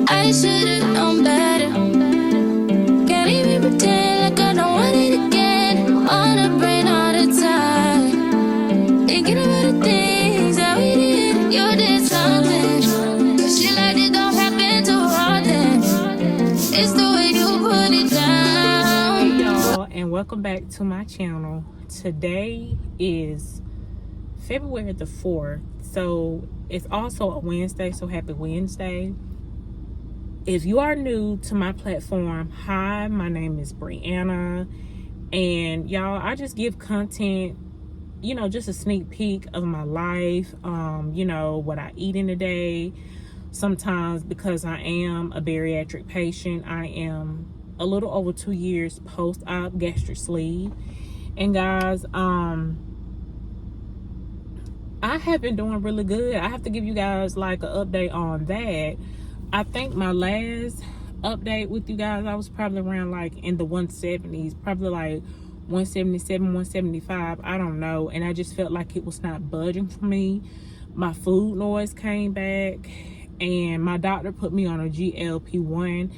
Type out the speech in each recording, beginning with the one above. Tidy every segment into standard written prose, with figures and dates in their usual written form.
I should've known better. Can't even pretend like I don't want it again. On the brain all the time, thinking about the things that we did. You did something, shit like this don't happen too often. It's the way you put it down. Hey y'all, and welcome back to my channel. Today is February the 4th, so it's also a Wednesday, so happy Wednesday. If you are new to my platform, hi, my name is Breanna, and y'all, I just give content, just a sneak peek of my life, what I eat in a day. Sometimes, because I am a bariatric patient, I am a little over 2 years post-op gastric sleeve. And guys, I have been doing really good. I have to give you guys like an update on that. I think my last update with you guys, I was probably around like in the 170s, probably like 177, 175, I don't know. And I just felt like it was not budging for me. My food noise came back, and my doctor put me on a GLP-1.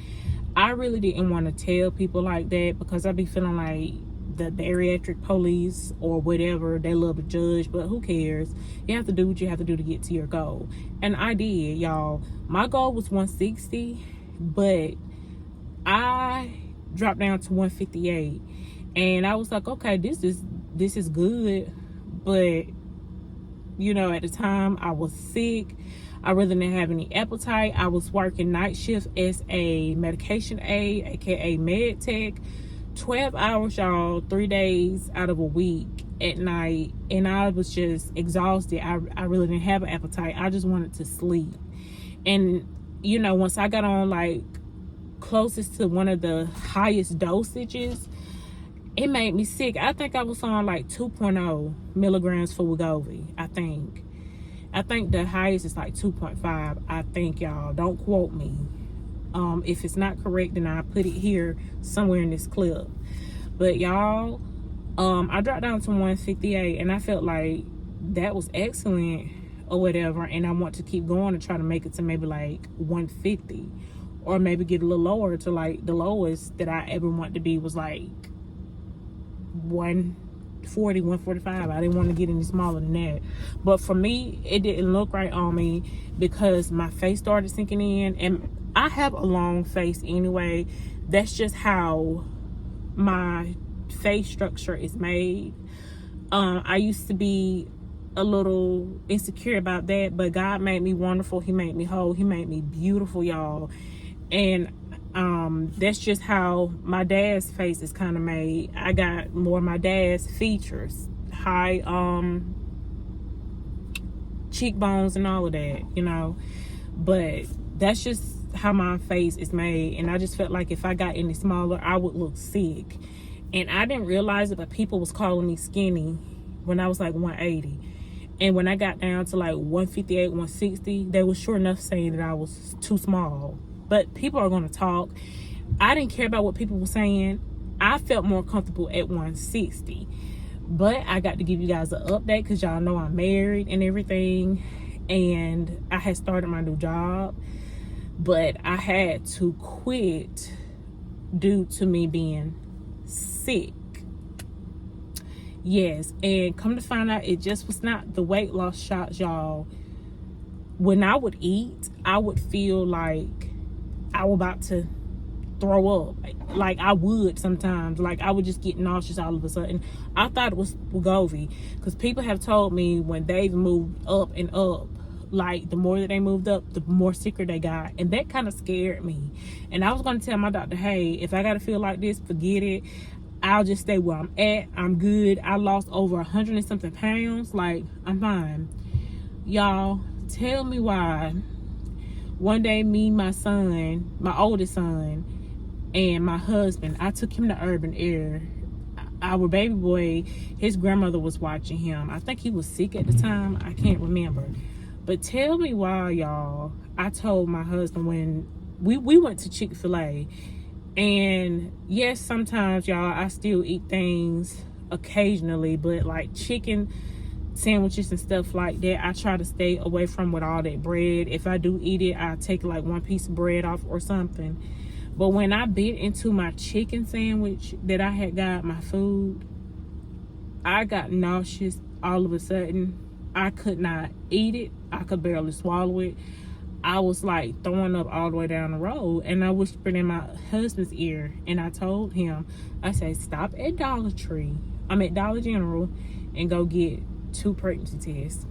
I really didn't want to tell people like that, because I be feeling like the bariatric police or whatever, they love to judge, but who cares? You have to do what you have to do to get to your goal. And I did, y'all. My goal was 160, but I dropped down to 158, and I was like, okay, this is good. But at the time I was sick, I really didn't have any appetite. I was working night shift as a medication aide, aka med tech, 12 hours, y'all, 3 days out of a week at night, and I was just exhausted. I really didn't have an appetite. I just wanted to sleep. And once I got on like closest to one of the highest dosages, it made me sick. I think I was on like 2.0 milligrams for Wegovy. I think the highest is like 2.5. I think, y'all, don't quote me. If it's not correct, then I'll put it here somewhere in this clip. But y'all, I dropped down to 158, and I felt like that was excellent or whatever, and I want to keep going and try to make it to maybe like 150, or maybe get a little lower to like the lowest that I ever want to be was like 140, 145. I didn't want to get any smaller than that. But for me, it didn't look right on me, because my face started sinking in, and I have a long face anyway. That's just how my face structure is made. I used to be a little insecure about that, but God made me wonderful. He made me whole. He made me beautiful, y'all. And that's just how my dad's face is kind of made. I got more of my dad's features, high cheekbones and all of that, but that's just how my face is made. And I just felt like if I got any smaller, I would look sick. And I didn't realize it, but people was calling me skinny when I was like 180. And when I got down to like 158, 160, they was sure enough saying that I was too small. But people are going to talk. I didn't care about what people were saying. I felt more comfortable at 160. But I got to give you guys an update, because y'all know I'm married and everything. And I had started my new job, but I had to quit due to me being sick. Yes, and come to find out, it just was not the weight loss shots, y'all. When I would eat, I would feel like I was about to throw up. Like I would sometimes. Like I would just get nauseous all of a sudden. I thought it was Wegovy, because people have told me when they've moved up and up, like the more that they moved up, the more sicker they got. And that kind of scared me. And I was going to tell my doctor, hey, if I got to feel like this, forget it. I'll just stay where I'm at. I'm good. I lost over 100 and something pounds. Like, I'm fine. Y'all, tell me why one day me, my son, my oldest son, and my husband, I took him to Urban Air. Our baby boy, his grandmother was watching him. I think he was sick at the time. I can't remember. But tell me why, y'all, I told my husband when we went to Chick-fil-A. And yes, sometimes, y'all, I still eat things occasionally, but like chicken sandwiches and stuff like that, I try to stay away from with all that bread. If I do eat it, I take like one piece of bread off or something. But when I bit into my chicken sandwich that I had got my food, I got nauseous all of a sudden. I could not eat it. I could barely swallow it. I was like throwing up all the way down the road, and I whispered in my husband's ear, and I told him, I said, stop at Dollar General and go get 2 pregnancy tests.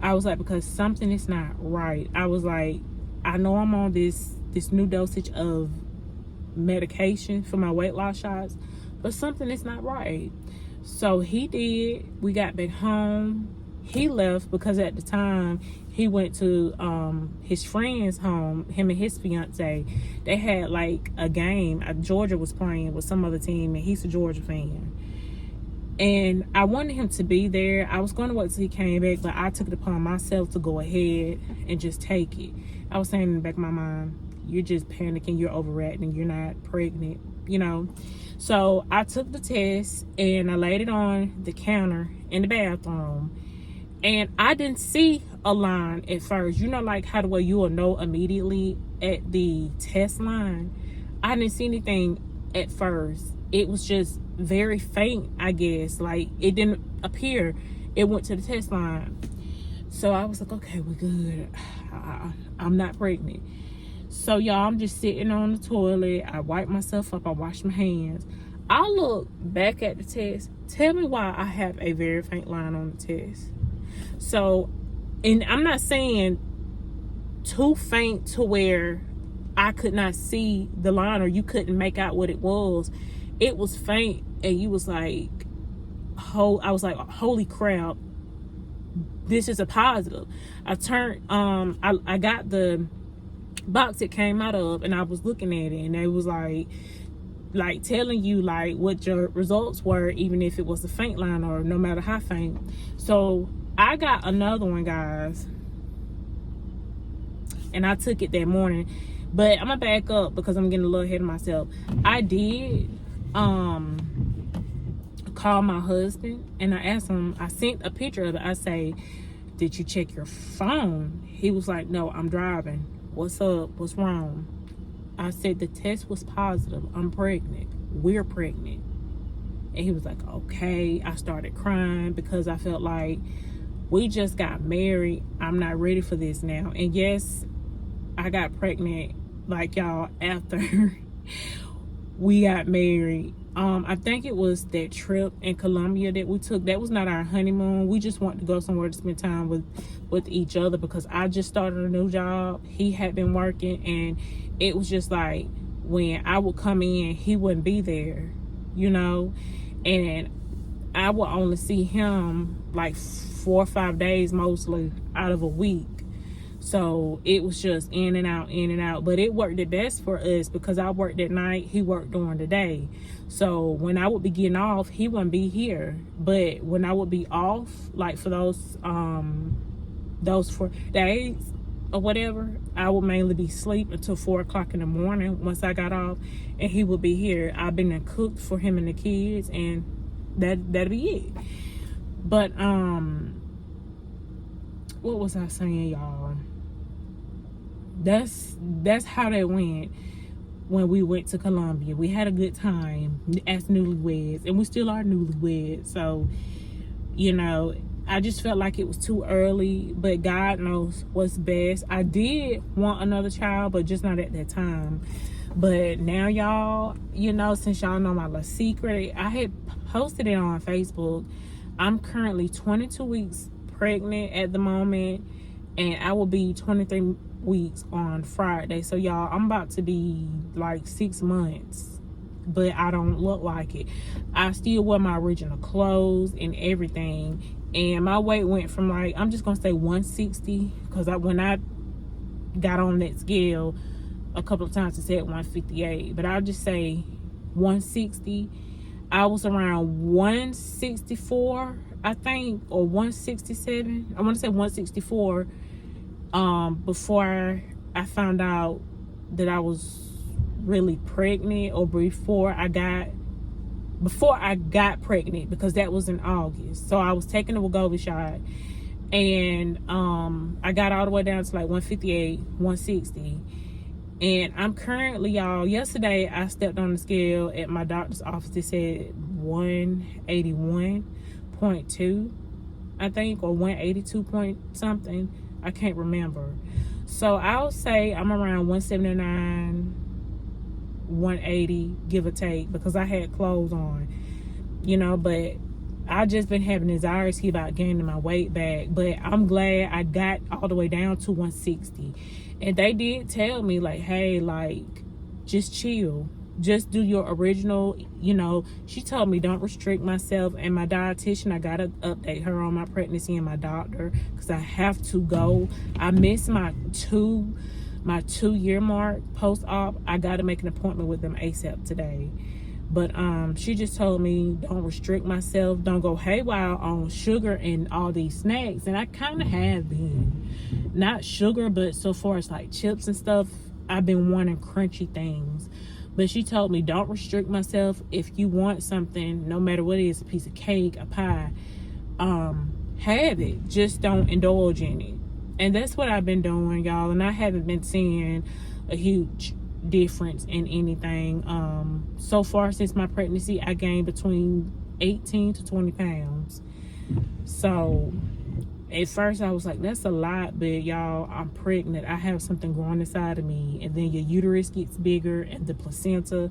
I was like, because something is not right. I was like, I know I'm on this new dosage of medication for my weight loss shots, but something is not right. So he did. We got back home. He left because at the time he went to his friend's home, him and his fiance. They had like a game. Georgia was playing with some other team, and he's a Georgia fan. And I wanted him to be there. I was going to wait till he came back, but I took it upon myself to go ahead and just take it. I was saying in the back of my mind, you're just panicking, you're overreacting, you're not pregnant, you know. So I took the test and I laid it on the counter in the bathroom. And I didn't see a line at first. You know, like how the way you will know immediately at the test line. I didn't see anything at first. It was just very faint, I guess. Like, it didn't appear. It went to the test line. So I was like, okay, we're good. I'm not pregnant. So, y'all, I'm just sitting on the toilet. I wipe myself up. I wash my hands. I look back at the test. Tell me why I have a very faint line on the test. So, and I'm not saying too faint to where I could not see the line or you couldn't make out what it was. It was faint, and you was like, I was like, holy crap, this is a positive. I turned, I got the box it came out of, and I was looking at it, and they was like telling you like what your results were, even if it was a faint line or no matter how faint. So I got another one, guys, and I took it that morning. But I'm gonna back up because I'm getting a little ahead of myself. I did call my husband, and I asked him, I sent a picture of it. I say, did you check your phone? He was like, no, I'm driving. What's up? What's wrong? I said, the test was positive. I'm pregnant. We're pregnant. And he was like, okay. I started crying because I felt like we just got married. I'm not ready for this now. And yes, I got pregnant, like, y'all, after we got married. I think it was that trip in Colombia that we took. That was not our honeymoon. We just wanted to go somewhere to spend time with each other because I just started a new job. He had been working, and it was just like when I would come in, he wouldn't be there, you know, and I would only see him like 4 or 5 days mostly out of a week. So it was just in and out. But it worked the best for us because I worked at night, he worked during the day. So when I would be getting off, he wouldn't be here. But when I would be off, like for those 4 days or whatever, I would mainly be asleep until 4 o'clock in the morning once I got off, and he would be here. I've been and cooked for him and the kids, and that'd be it. But what was I saying, y'all? That's how that went when we went to Colombia. We had a good time as newlyweds, and we still are newlyweds. So, you know, I just felt like it was too early, but God knows what's best. I did want another child, but just not at that time. But now, y'all, you know, since y'all know my little secret, I had posted it on Facebook. I'm currently 22 weeks pregnant at the moment, and I will be 23 weeks on Friday. So y'all, I'm about to be like 6 months, but I don't look like it. I still wear my original clothes and everything, and my weight went from, like, I'm just gonna say 160, because when I got on that scale a couple of times it said 158, but I'll just say 160. I was around 164, I think, or 167. I want to say 164 before I found out that I was really pregnant, or before I got before I got pregnant, because that was in August. So I was taking the Wegovy shot, and I got all the way down to like 158, 160. And I'm currently, y'all, yesterday I stepped on the scale at my doctor's office. It said 181.2, I think, or 182 point something. I can't remember. So I'll say I'm around 179, 180, give or take, because I had clothes on, you know. But I just been having anxiety about gaining my weight back. But I'm glad I got all the way down to 160. And they did tell me, like, hey, like, just chill. Just do your original, you know. She told me don't restrict myself. And my dietitian, I got to update her on my pregnancy, and my doctor, because I have to go. I missed my 2-year mark post-op. I got to make an appointment with them ASAP today. But she just told me don't restrict myself, don't go haywire on sugar and all these snacks. And I kind of have been. Not sugar, but so far as like chips and stuff, I've been wanting crunchy things. But she told me don't restrict myself. If you want something, no matter what it is, a piece of cake, a pie, have it. Just don't indulge in it. And that's what I've been doing, y'all. And I haven't been seeing a huge difference in anything. So far since my pregnancy, I gained between 18 to 20 pounds. So at first I was like, that's a lot, but y'all, I'm pregnant. I have something growing inside of me, and then your uterus gets bigger, and the placenta,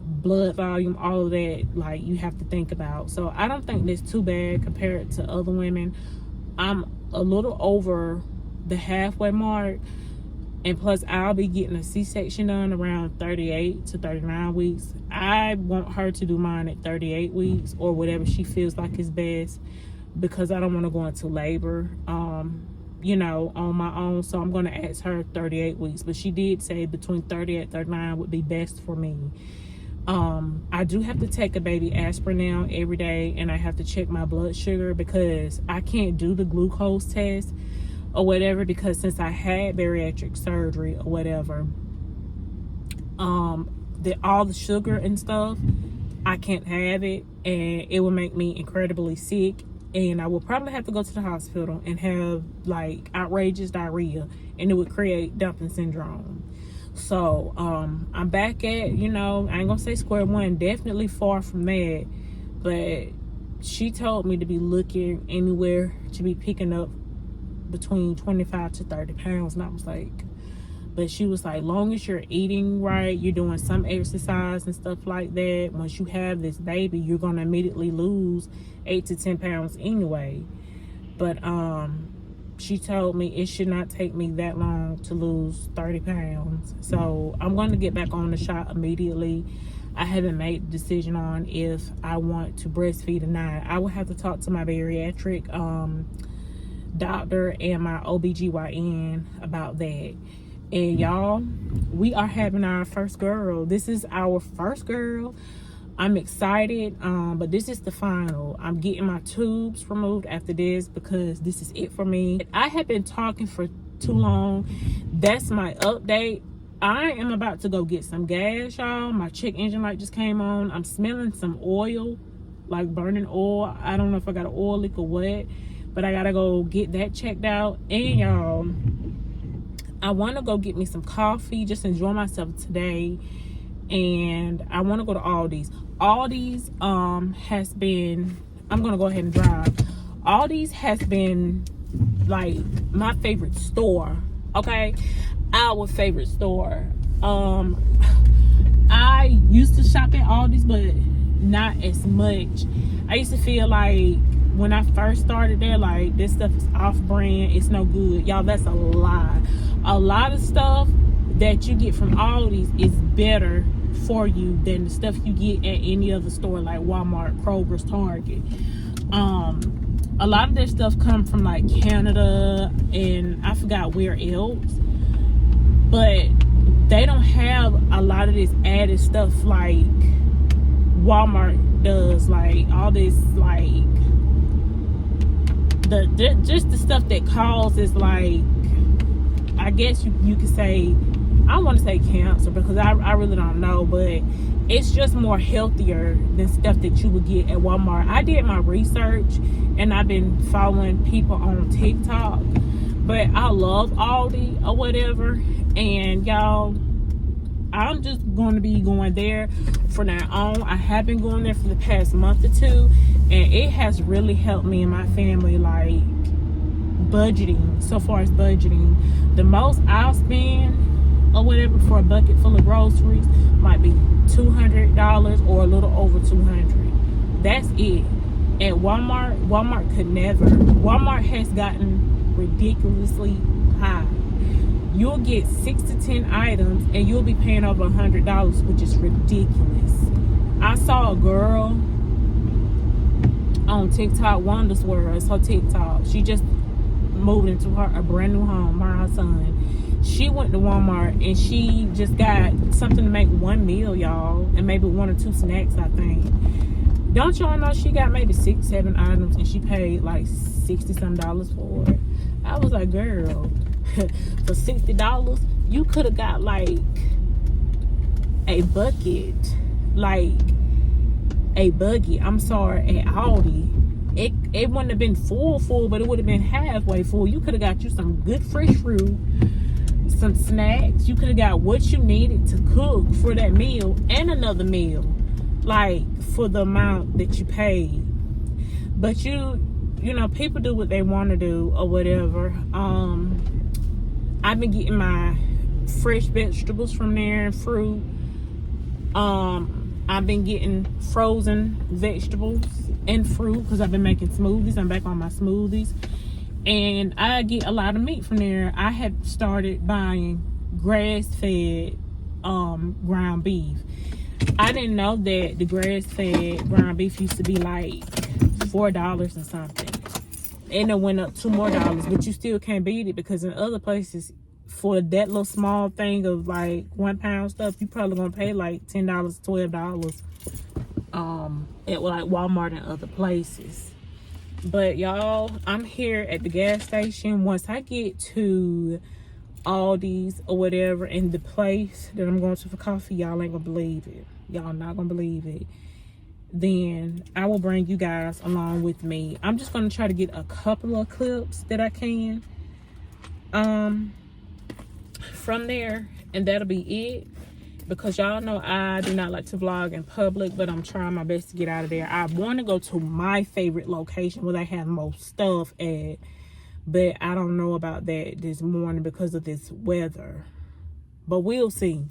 blood volume, all of that, like, you have to think about. So I don't think that's too bad compared to other women. I'm a little over the halfway mark. And plus, I'll be getting a C-section done around 38 to 39 weeks. I want her to do mine at 38 weeks or whatever she feels like is best, because I don't want to go into labor, you know, on my own. So I'm going to ask her 38 weeks. But she did say between 30 and 39 would be best for me. I do have to take a baby aspirin now every day, and I have to check my blood sugar, because I can't do the glucose test or whatever, because since I had bariatric surgery or whatever, all the sugar and stuff, I can't have it, and it will make me incredibly sick, and I will probably have to go to the hospital and have like outrageous diarrhea, and it would create dumping syndrome. So I'm back at, you know, I ain't gonna say square one, definitely far from that, but she told me to be looking anywhere to be picking up between 25 to 30 pounds. And I was like, but she was like, long as you're eating right, you're doing some exercise and stuff like that, once you have this baby, you're gonna immediately lose 8 to 10 pounds anyway. But she told me it should not take me that long to lose 30 pounds. So I'm going to get back on the shot immediately. I haven't made the decision on if I want to breastfeed or not. I will have to talk to my bariatric doctor and my OBGYN about that. And y'all, we are having our first girl. This is our first girl. I'm excited, but this is the final. I'm getting my tubes removed after this, because this is it for me. I have been talking for too long. That's my update. I am about to go get some gas, y'all. My check engine light just came on. I'm smelling some oil, like burning oil. I don't know if I got an oil leak or what, but I gotta go get that checked out. And y'all, I want to go get me some coffee, just enjoy myself today. And I want to go to Aldi's. Aldi's has been, I'm gonna go ahead and drive. Aldi's has been like my favorite store. Okay, our favorite store. I used to shop at Aldi's, but not as much. I used to feel like when I first started there, like, this stuff is off brand, it's no good. Y'all, that's a lie. A lot of stuff that you get from Aldi's is better for you than the stuff you get at any other store like Walmart, Kroger's, Target. A lot of their stuff come from like Canada and I forgot where else, but they don't have a lot of this added stuff like Walmart does, like all this, like just the stuff that causes, like, I guess you could say, I don't don't want to say cancer because I really don't know, but it's just more healthier than stuff that you would get at Walmart. I did my research and I've been following people on TikTok, but I love Aldi or whatever, and y'all, I'm just going to be going there from now on. I have been going there for the past month or two, and it has really helped me and my family, like budgeting. So far as budgeting, the most I'll spend or whatever for a bucket full of groceries might be $200 or a little over $200. That's it. At Walmart could never. Walmart has gotten ridiculously high. You'll get 6 to 10 items and you'll be paying over $100, which is ridiculous. I saw a girl on TikTok, Wanda's World, it's her TikTok. She just moved into a brand new home, her and her son. She went to Walmart and she just got something to make one meal, y'all, and maybe 1 or 2 snacks, I think. Don't y'all know she got maybe 6, 7 items and she paid like $60-some for it? I was like, girl, for $60 you could have got like a bucket, like a buggy, I'm sorry, at Aldi. It wouldn't have been full, but it would have been halfway full. You could have got you some good fresh fruit, some snacks. You could have got what you needed to cook for that meal and another meal, like for the amount that you paid. But you know, people do what they want to do or whatever. I've been getting my fresh vegetables from there and fruit. I've been getting frozen vegetables and fruit because I've been making smoothies. I'm back on my smoothies. And I get a lot of meat from there. I have started buying grass-fed ground beef. I didn't know that the grass-fed ground beef used to be like $4 and something. And it went up $2 more, but you still can't beat it because in other places, for that little small thing of like 1 pound stuff, you probably gonna pay like $10, $12 at like Walmart and other places. But y'all, I'm here at the gas station. Once I get to Aldi's or whatever in the place that I'm going to for coffee, y'all ain't gonna believe it. Y'all not gonna believe it. Then I will bring you guys along with me. I'm just gonna try to get a couple of clips that I can from there, and that'll be it, because y'all know I do not like to vlog in public, but I'm trying my best to get out of there. I want to go to my favorite location where they have most stuff at, but I don't know about that this morning because of this weather, but we'll see.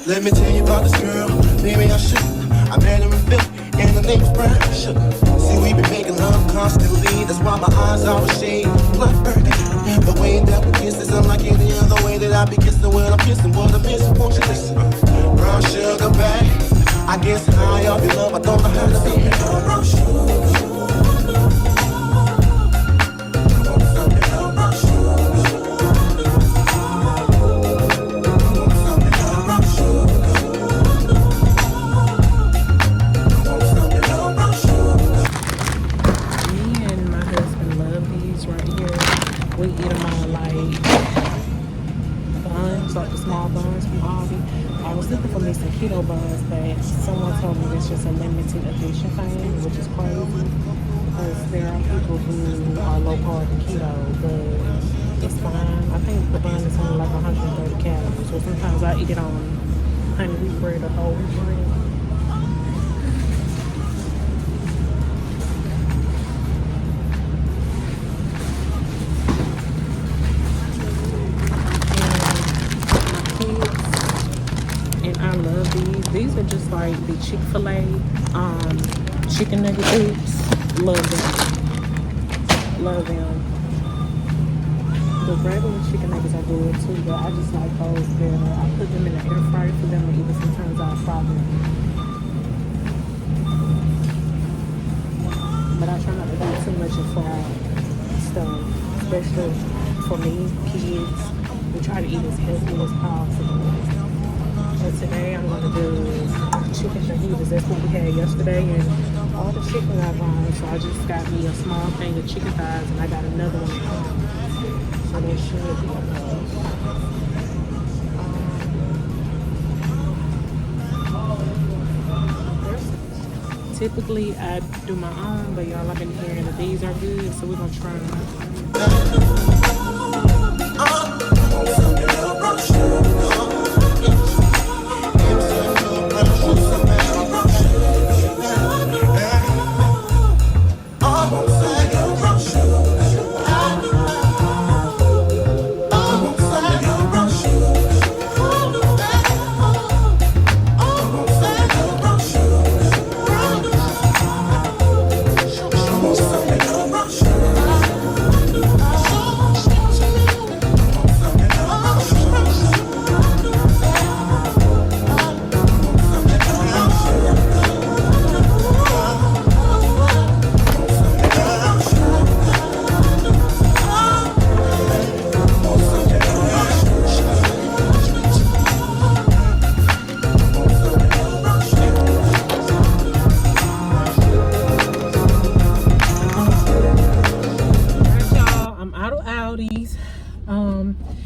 Let me tell you about this girl, maybe I should. I met her in Philly, and her name's Breanna. See, we been making love constantly, that's why my eyes are shade blood burgundy. The way that we kiss is unlike any other way that I be kissing when I'm kissing. What I miss, won't you listen? Brown sugar babe, I guess high off your love, I don't know how to be. Brown sugar. We eat them on like buns, like the small buns from Aldi. I was looking for me some keto buns, but someone told me it's just a limited edition thing, which is crazy because there are people who are low carb and keto, but it's fine. I think the bun is only like 130 calories, so sometimes I eat it on honey wheat bread or whole wheat bread. I love these. These are just like the Chick-fil-A chicken nugget hoops. Love them. Love them. The regular chicken nuggets are good too, but I just like those better. I put them in the air fryer for them, or even sometimes I fry them. But I try not to do too much of fried stuff. especially for me, kids. We try to eat as healthy as possible. But today I'm gonna do chicken fajitas. That's what we had yesterday, and all the chicken got gone. So I just got me a small thing of chicken thighs, and I got another one at home. So that should be enough. Typically I do my own, but y'all, I've been hearing that these are good, so we're gonna try them out. Aldi's.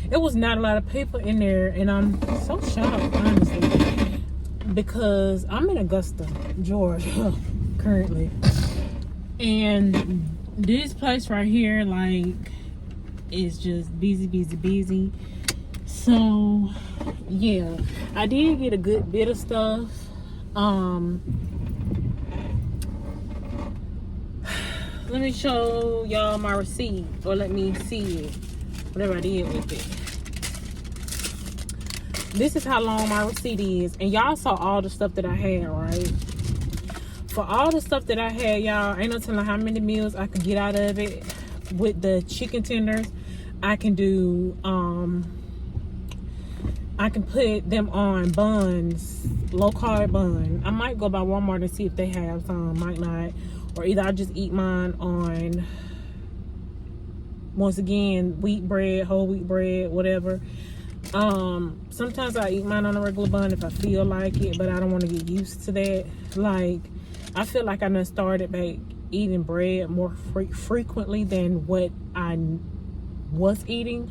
It was not a lot of people in there, and I'm so shocked, honestly, because I'm in Augusta, Georgia, currently, and this place right here, like, is just busy. So yeah, I did get a good bit of stuff. Let me show y'all my receipt, or let me see it, whatever I did with it. This is how long my receipt is, and y'all saw all the stuff that I had, right? For all the stuff that I had, y'all, ain't no telling how many meals I could get out of it. With the chicken tenders, I can do, I can put them on buns, low carb bun. I might go by Walmart and see if they have some, might not. Or either I just eat mine on, once again, wheat bread, whole wheat bread, whatever. Sometimes I eat mine on a regular bun if I feel like it, but I don't want to get used to that. Like, I feel like I done started back eating bread more frequently than what I was eating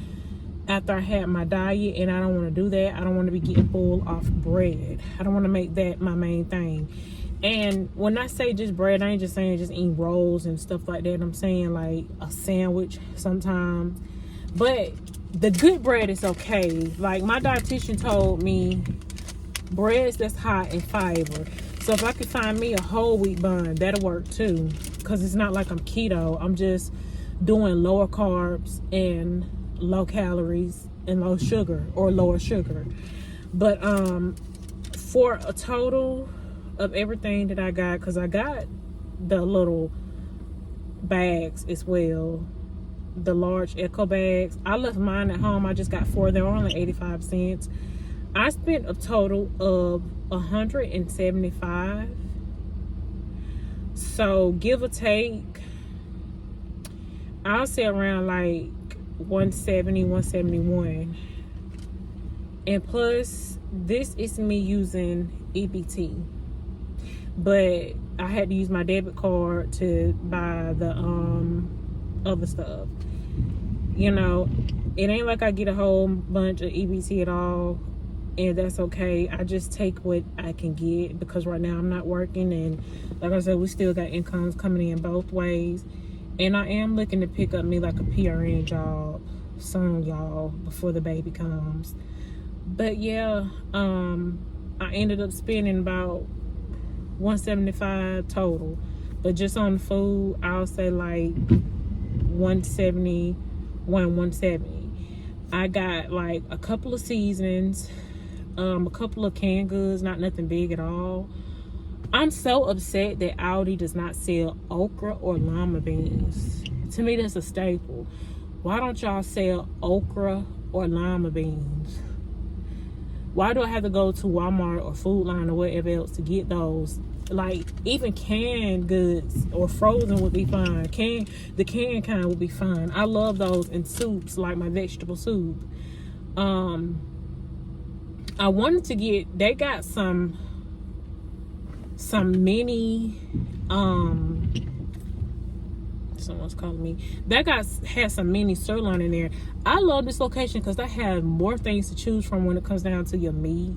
after I had my diet, and I don't want to do that. I don't want to be getting full off bread. I don't want to make that my main thing. And when I say just bread, I ain't just saying just eating rolls and stuff like that. I'm saying like a sandwich sometimes. But the good bread is okay. Like, my dietitian told me breads that's high in fiber. So if I could find me a whole wheat bun, that'll work too. Because it's not like I'm keto. I'm just doing lower carbs and low calories and low sugar, or lower sugar. But for a total of everything that I got, because I got the little bags as well, the large eco bags. I left mine at home. I just got 4. They were only 85 cents. I spent a total of $175. So give or take, I'll say around like 170, 171. And plus, this is me using EBT. But I had to use my debit card to buy the other stuff. You know, it ain't like I get a whole bunch of EBT at all, and that's okay. I just take what I can get, because right now I'm not working, and like I said, we still got incomes coming in both ways. And I am looking to pick up me like a PRN job soon, y'all, before the baby comes. But yeah, I ended up spending about $175 total, but just on food, I'll say like 170. I got like a couple of seasonings, a couple of canned goods, not nothing big at all. I'm so upset that Aldi does not sell okra or lima beans. To me, that's a staple. Why don't y'all sell okra or lima beans? Why do I have to go to Walmart or Food Line or whatever else to get those? Like, Even canned goods or frozen would be fine. The canned kind would be fine. I love those in soups, like my vegetable soup. I wanted to get, they got some mini, someone's calling me. Had some mini sirloin in there. I love this location because they have more things to choose from when it comes down to your meat.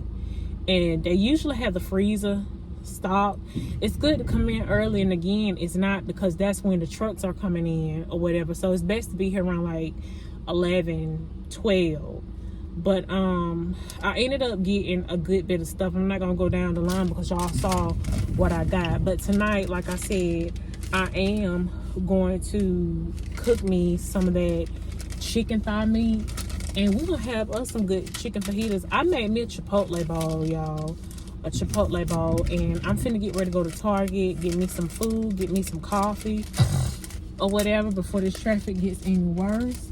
And they usually have the freezer stocked. It's good to come in early, and again, it's not, because that's when the trucks are coming in or whatever. So it's best to be here around like 11, 12. But I ended up getting a good bit of stuff. I'm not gonna go down the line because y'all saw what I got. But tonight, like I said, I am going to cook me some of that chicken thigh meat, and we're gonna have us some good chicken fajitas. I made me a chipotle bowl, y'all. A chipotle bowl, and I'm finna get ready to go to Target, get me some food, get me some coffee or whatever before this traffic gets any worse,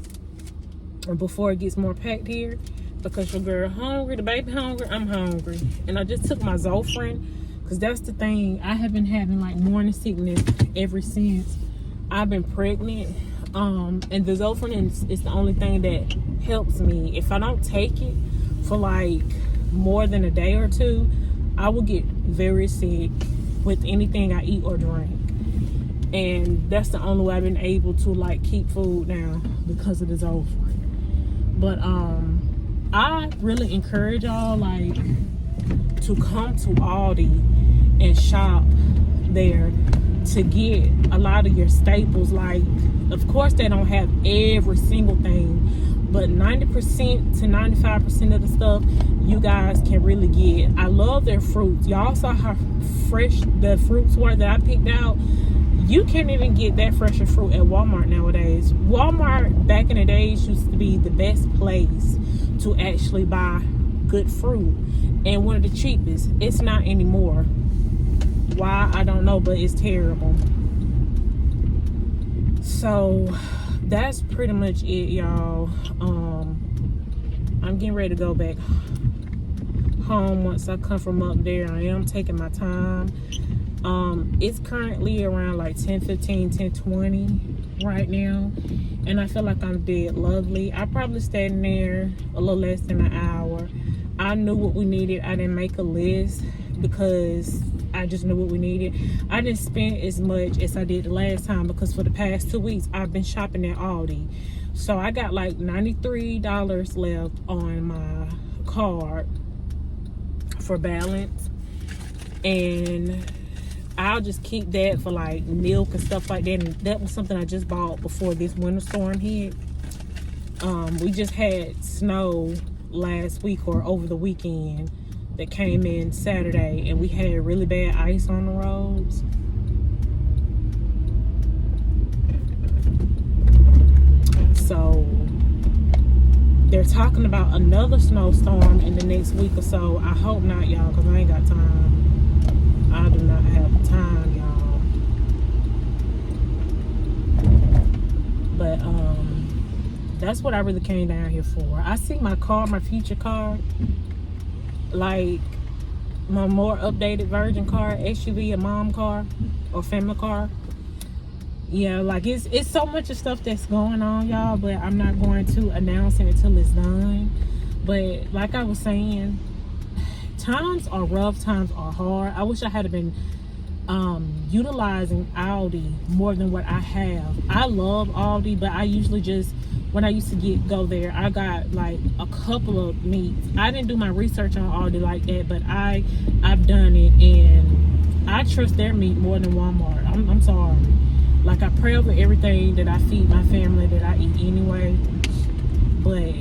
or before it gets more packed here, because your girl hungry, the baby hungry, I'm hungry. And I just took my Zofran, because that's the thing, I have been having like morning sickness ever since I've been pregnant. And the Zofran is the only thing that helps me. If I don't take it for like more than a day or two, I will get very sick with anything I eat or drink. And that's the only way I've been able to like keep food down, because of the Zofran. But I really encourage y'all like to come to Aldi and shop there to get a lot of your staples. Like, of course they don't have every single thing, but 90% to 95% of the stuff you guys can really get. I love their fruits. Y'all saw how fresh the fruits were that I picked out. You can't even get that fresher fruit at Walmart nowadays. Walmart back in the days used to be the best place to actually buy good fruit, and one of the cheapest. It's not anymore. Why, I don't know, but it's terrible. So that's pretty much it, y'all. I'm getting ready to go back home once I come from up there. I am taking my time. It's currently around like 10:15, 10:20 right now, and I feel like I'm dead lovely. I probably stayed in there a little less than an hour. I knew what we needed. I didn't make a list because I just knew what we needed. I didn't spend as much as I did the last time, because for the past 2 weeks I've been shopping at Aldi. So I got like $93 left on my card for balance, and I'll just keep that for like milk and stuff like that. And that was something I just bought before this winter storm hit. We just had snow last week or over the weekend that came in Saturday, and we had really bad ice on the roads. So they're talking about another snowstorm in the next week or so. I hope not, y'all, because I ain't got time. I do not have time, y'all. But that's what I really came down here for. I see my car, my future car, like my more updated virgin car, SUV, a mom car or family car. Yeah, like it's so much of stuff that's going on, y'all, but I'm not going to announce it until it's done. But like I was saying, times are rough, times are hard. I wish I had been utilizing Aldi more than what I have. I love Aldi, but I usually just, when I used to go there, I got like a couple of meats. I didn't do my research on Aldi like that, but I've done it, and I trust their meat more than Walmart. I'm sorry. Like, I pray over everything that I feed my family that I eat anyway, but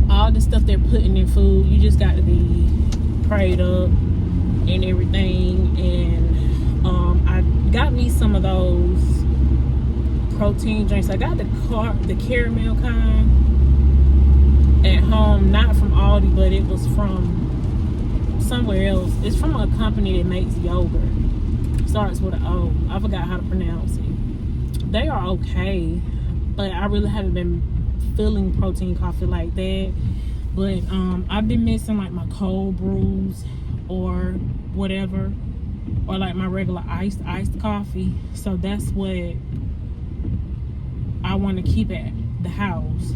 all the stuff they're putting in food, you just got to be prayed up and everything. And I got me some of those protein drinks. I got the caramel kind at home, not from Aldi, but it was from somewhere else. It's from a company that makes yogurt. Starts with an O. I forgot how to pronounce it. They are okay, but I really haven't been feeling protein coffee like that. But I've been missing like my cold brews or whatever, or like my regular iced coffee. So that's what I want to keep at the house.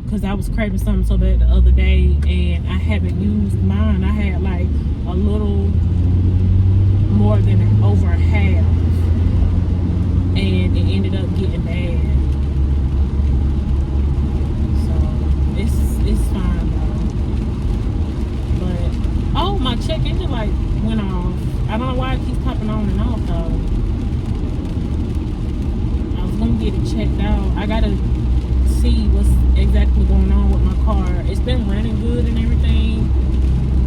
Because I was craving something so bad the other day and I haven't used mine. I had like a little more than over half, and it ended up getting bad. So it's fine though. But oh, my check engine light went off. I don't know why it keeps popping on and off though. I was gonna get it checked out. I gotta see what's exactly going on with my car. It's been running good and everything,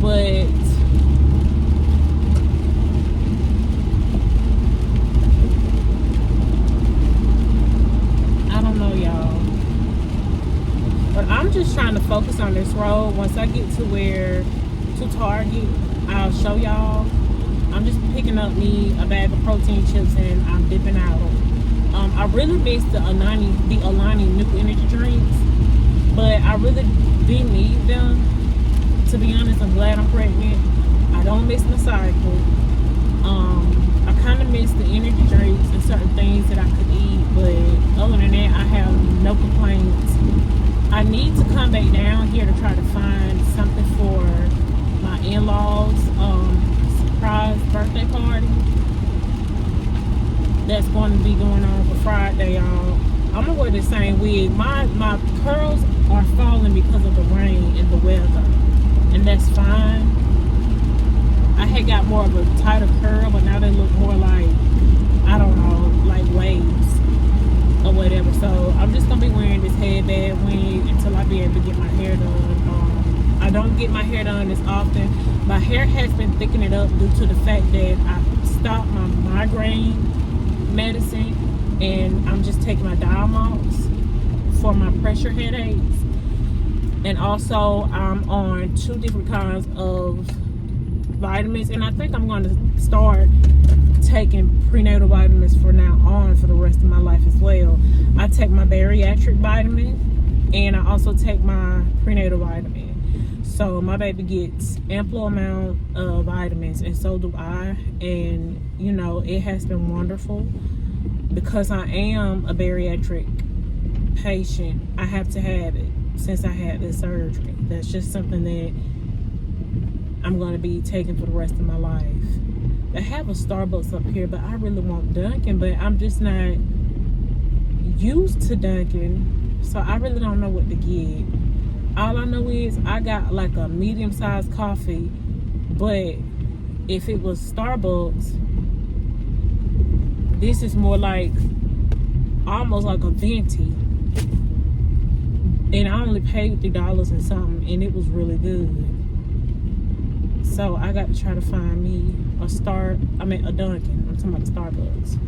but I don't know, y'all. But I'm just trying to focus on this road. Once I get to Target, I'll show y'all. I'm just picking up me a bag of protein chips and I'm dipping out. I really miss the Alani new energy drinks, but I really do need them. To be honest, I'm glad I'm pregnant. I don't miss my cycle. I kind of miss the energy drinks and certain things that I could eat, but other than that, I have no complaints. I need to come back down here to try to find something for my in-laws' surprise birthday party that's going to be going on for Friday, y'all. I'm gonna wear the same wig. My curls are falling because of the rain and the weather, and that's fine. I had got more of a tighter curl, but now they look more like, I don't know, like waves or whatever. So I'm just gonna be wearing this headband wig until I be able to get my hair done. I don't get my hair done as often. My hair has been thickening up due to the fact that I stopped my migraine medicine and I'm just taking my Diamox for my pressure headaches. And also I'm on 2 different kinds of vitamins, and I think I'm going to start taking prenatal vitamins from now on for the rest of my life as well. I take my bariatric vitamin and I also take my prenatal vitamin. So my baby gets ample amount of vitamins, and so do I. And you know, it has been wonderful because I am a bariatric patient. I have to have it since I had this surgery. That's just something that I'm going to be taking for the rest of my life. They have a Starbucks up here, but I really want Dunkin', but I'm just not used to Dunkin', so I really don't know what to get. All I know is I got like a medium-sized coffee, but if it was Starbucks, this is more like almost like a venti, and I only paid $3 and something, and it was really good. So I got to try to find me a Dunkin'. I'm talking about the Starbucks.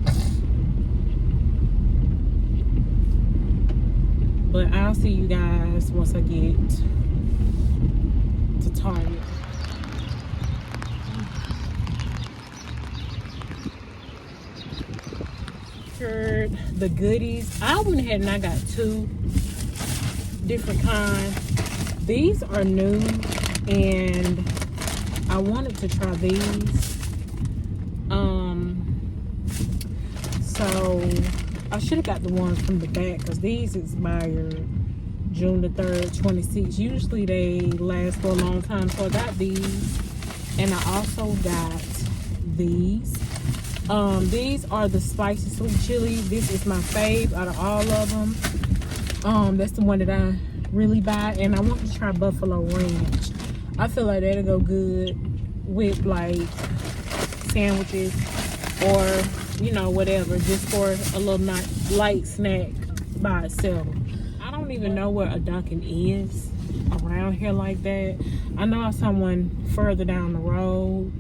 But I'll see you guys once I get to Target. The goodies. I went ahead and I got 2 different kinds. These are new and I wanted to try these. So I should have got the ones from the back because these expired June the 3rd, 26. Usually they last for a long time. So I got these, and I also got these. These are the spicy sweet chili. This is my fave out of all of them. That's the one that I really buy, and I want to try buffalo ranch. I feel like that'll go good with like sandwiches or you know whatever, just for a little light snack by itself. I don't even know where a Dunkin' is around here like that. I know someone further down the road,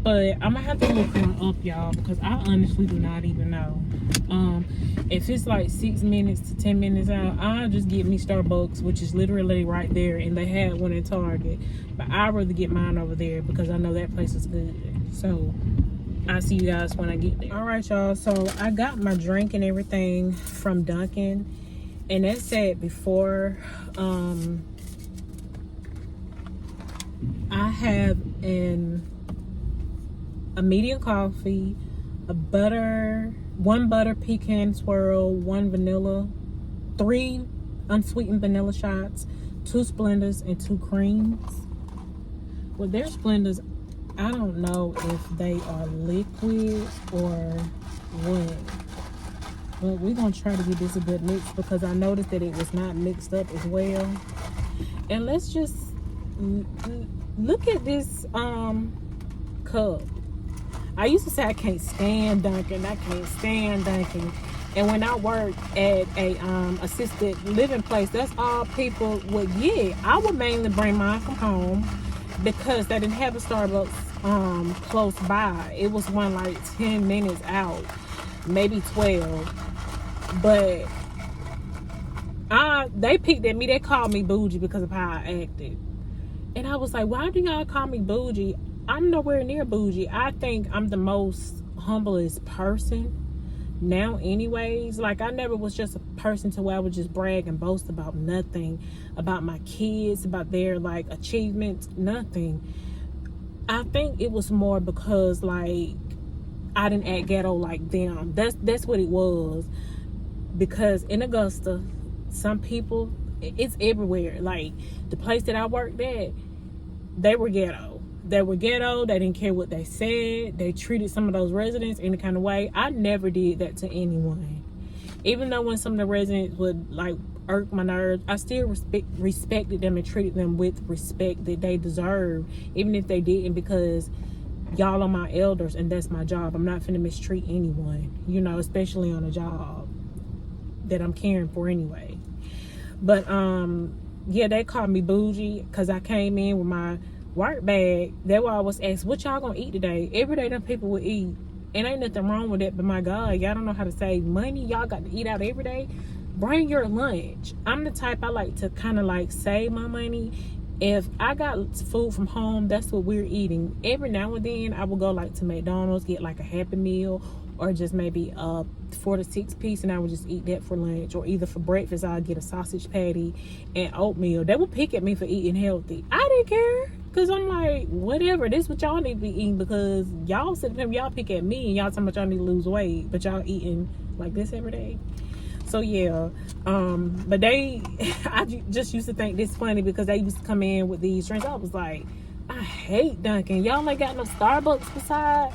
but I'm gonna have to look one up, y'all, because I honestly do not even know. If it's like 6 minutes to 10 minutes out, I'll just get me Starbucks, which is literally right there, and they had one at Target, but I'd rather get mine over there because I know that place is good. So I'll see you guys when I get there. All right, y'all, so I got my drink and everything from Dunkin', And that said before, I have a medium coffee, one butter pecan swirl, one vanilla, 3 unsweetened vanilla shots, 2 Splendors, and 2 creams. Well, their Splendors, I don't know if they are liquid or what. But we're going to try to give this a good mix because I noticed that it was not mixed up as well. And let's just look at this cup. I used to say I can't stand Dunkin'. And when I worked at a assisted living place, that's all people would get. I would mainly bring mine from home because they didn't have a Starbucks close by. It was one like 10 minutes out, maybe 12. But they picked at me. They called me bougie because of how I acted. And I was like, why do y'all call me bougie? I'm nowhere near bougie. I think I'm the most humblest person now anyways. Like, I never was just a person to where I would just brag and boast about nothing, about my kids, about their like achievements, nothing. I think it was more because like I didn't act ghetto like them. That's what it was. Because in Augusta, some people, it's everywhere. Like the place that I worked at, they were ghetto. They were ghetto. They didn't care what they said. They treated some of those residents any kind of way. I never did that to anyone. Even though when some of the residents would like irk my nerves, I still respected them and treated them with respect that they deserve, even if they didn't, because y'all are my elders and that's my job. I'm not finna mistreat anyone, you know, especially on a job that I'm caring for anyway. But yeah, they called me bougie because I came in with my work bag. They were always asked, what y'all gonna eat today? Every day them people would eat. And ain't nothing wrong with that, but my God, y'all don't know how to save money. Y'all got to eat out every day. Bring your lunch. I'm the type, I like to kind of like save my money. If I got food from home, that's what we're eating. Every now and then I will go like to McDonald's, get like a Happy Meal, or just maybe a 4 to 6 piece, and I would just eat that for lunch. Or either for breakfast, I'll get a sausage patty and oatmeal. They would pick at me for eating healthy. I didn't care. Cause I'm like, whatever, this is what y'all need to be eating, because y'all sit there, y'all pick at me and y'all talking about y'all need to lose weight, but y'all eating like this every day. So yeah, but I just used to think this funny because they used to come in with these drinks. I was like, I hate Dunkin'. Y'all ain't got no Starbucks beside,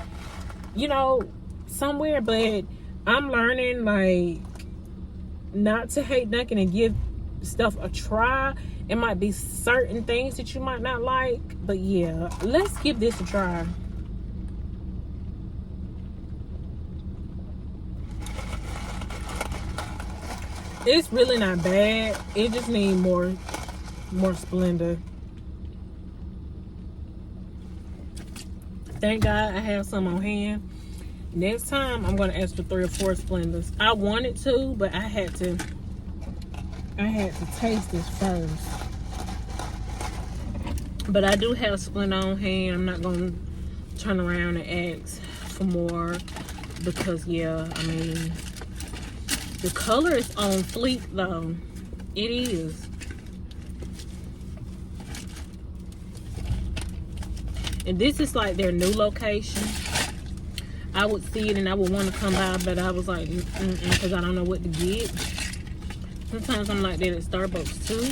you know, somewhere. But I'm learning like not to hate Dunkin' and give stuff a try. It might be certain things that you might not like, but yeah, let's give this a try. It's really not bad. It just needs more Splendor. Thank God I have some on hand. Next time I'm gonna ask for 3 or 4 Splendors. I wanted to, but I had to taste this first. But I do have Splendor on hand. I'm not gonna turn around and ask for more because yeah, I mean, the color is on fleek though. It is. And this is like their new location. I would see it and I would want to come by, but I was like, because I don't know what to get. Sometimes I'm like that at Starbucks too.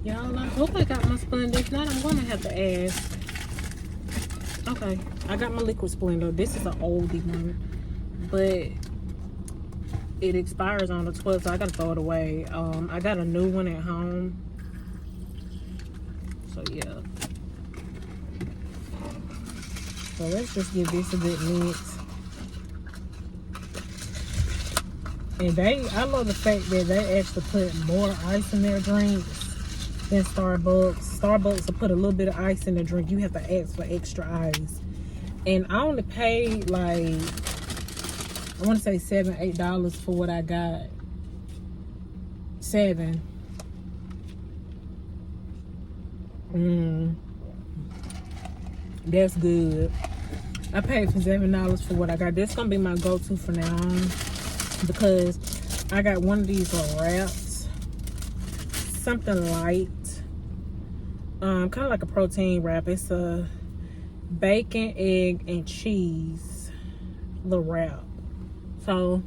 Y'all, I hope I got my Splendor. If not, I'm gonna have to ask. Okay, I got my liquid Splendor. This is an oldie one, but it expires on the 12th, so I gotta throw it away. I got a new one at home, so yeah. So let's just give this a good mix. And I love the fact that they actually put more ice in their drinks than Starbucks. Starbucks will put a little bit of ice in the drink. You have to ask for extra ice. And I only paid like, I want to say $7, $8 for what I got. $7. That's good. I paid for $7 for what I got. This gonna be my go-to for now on, because I got one of these little wraps, something light, kind of like a protein wrap. It's a bacon, egg, and cheese little wrap. So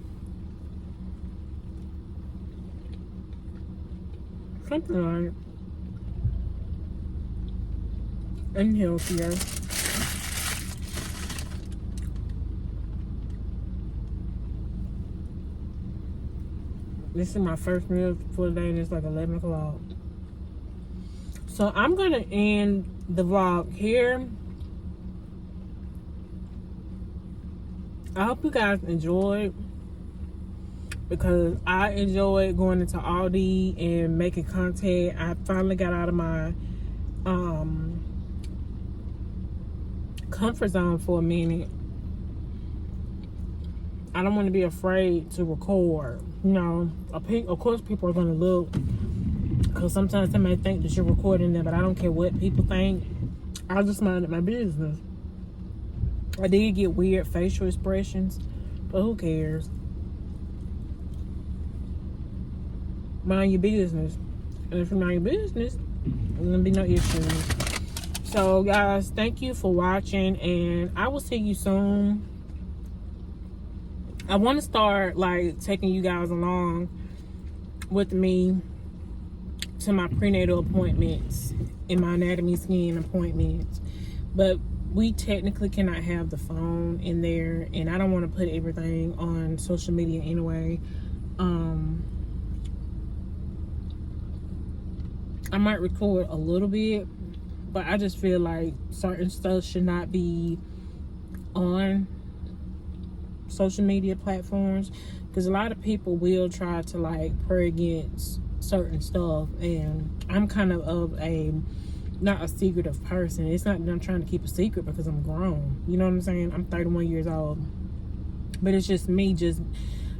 something like and healthier. This is my first meal for the day, and it's like 11 o'clock. So I'm gonna end the vlog here. I hope you guys enjoyed, because I enjoyed going into Aldi and making content. I finally got out of my comfort zone for a minute. I don't want to be afraid to record. You know, of course people are going to look, because sometimes they may think that you're recording them, but I don't care what people think. I just minded my business. I did get weird facial expressions, but who cares? Mind your business. And if you mind your business, there's going to be no issues. So, guys, thank you for watching, and I will see you soon. I want to start, like, taking you guys along with me to my prenatal appointments and my anatomy skin appointments. But we technically cannot have the phone in there, and I don't want to put everything on social media anyway. I might record a little bit, but I just feel like certain stuff should not be on social media platforms, because a lot of people will try to like pray against certain stuff, and I'm kind of a not a secretive person. It's not that I'm trying to keep a secret, because I'm grown, you know what I'm saying? I'm 31 years old, but it's just me just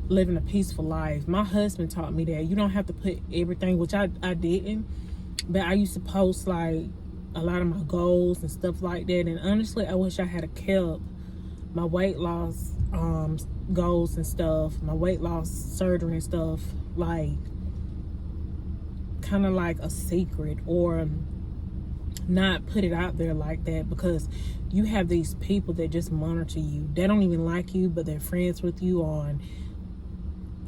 living a peaceful life. My husband taught me that you don't have to put everything, which I didn't, but I used to post like a lot of my goals and stuff like that. And honestly, I wish I had kept my weight loss goals and stuff, my weight loss surgery and stuff, like kind of like a secret, or not put it out there like that, because you have these people that just monitor you. They don't even like you, but they're friends with you on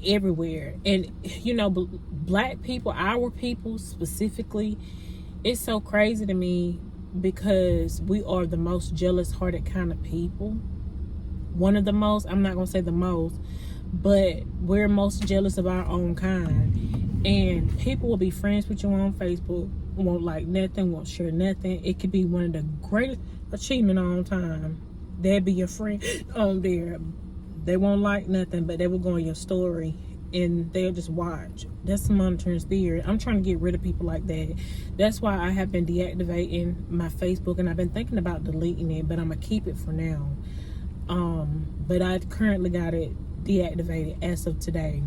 everywhere. And you know, black people, our people specifically, it's so crazy to me, because we are the most jealous hearted kind of people. One of the most, I'm not gonna say the most, but we're most jealous of our own kind. And people will be friends with you on Facebook, won't like nothing, won't share nothing. It could be one of the greatest achievements on time. They'll be your friend on there. They won't like nothing, but they will go on your story and they'll just watch. That's the monitoring spirit. I'm trying to get rid of people like that. That's why I have been deactivating my Facebook, and I've been thinking about deleting it, but I'm gonna keep it for now. But I currently got it deactivated as of today.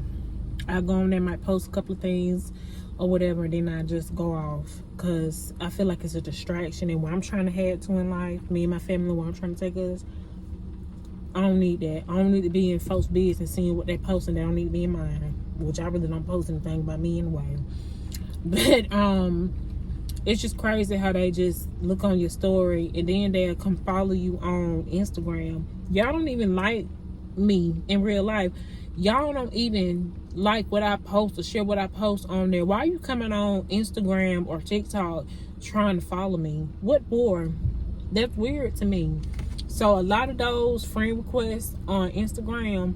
I go on there, might post a couple of things or whatever, and then I just go off, because I feel like it's a distraction. And what I'm trying to head to in life, me and my family, where I'm trying to take us, I don't need that. I don't need to be in folks' business seeing what they're posting. They don't need to be in mine, which I really don't post anything about me anyway. But it's just crazy how they just look on your story and then they'll come follow you on Instagram. Y'all don't even like me in real life. Y'all don't even like what I post or share what I post on there. Why are you coming on Instagram or TikTok trying to follow me? What for? That's weird to me. So a lot of those friend requests on Instagram,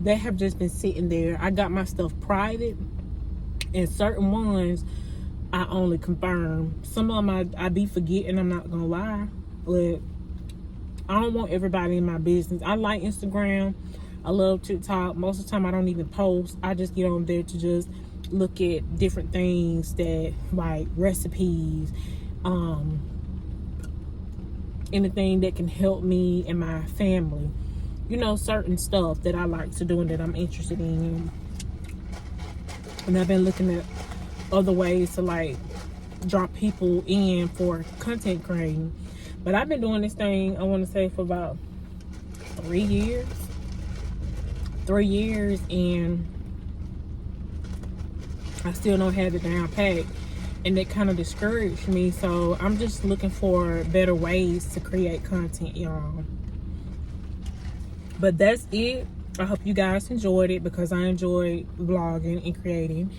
they have just been sitting there. I got my stuff private, and certain ones I only confirm. Some of them I be forgetting, I'm not gonna lie, but I don't want everybody in my business. I like Instagram. I love TikTok. Most of the time I don't even post. I just get on there to just look at different things, that like recipes, anything that can help me and my family. You know, certain stuff that I like to do and that I'm interested in. And I've been looking at other ways to like drop people in for content creating. But I've been doing this thing, I want to say, for about 3 years. 3 years, and I still don't have it down packed, and it kind of discouraged me. So I'm just looking for better ways to create content, y'all. But that's it. I hope you guys enjoyed it, because I enjoyed vlogging and creating.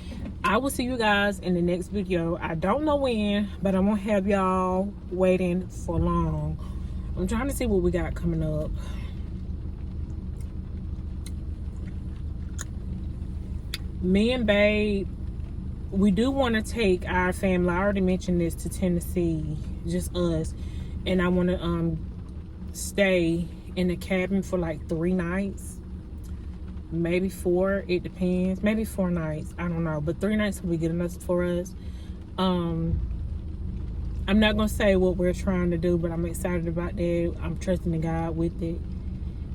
I will see you guys in the next video. I don't know when, but I won't have y'all waiting for long. I'm trying to see what we got coming up. Me and Babe, we do want to take our family, I already mentioned this, to Tennessee, just us. And I want to stay in the cabin for like 3 nights. Maybe 4, it depends. Maybe 4 nights, I don't know. But 3 nights will be good enough for us. I'm not going to say what we're trying to do, but I'm excited about that. I'm trusting in God with it.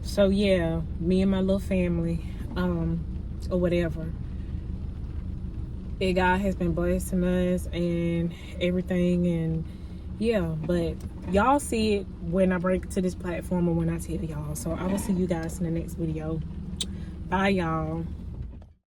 So yeah, me and my little family, or whatever. And God has been blessing us and everything, and yeah, but y'all see it when I break to this platform or when I tell y'all. So I will see you guys in the next video. Bye, y'all.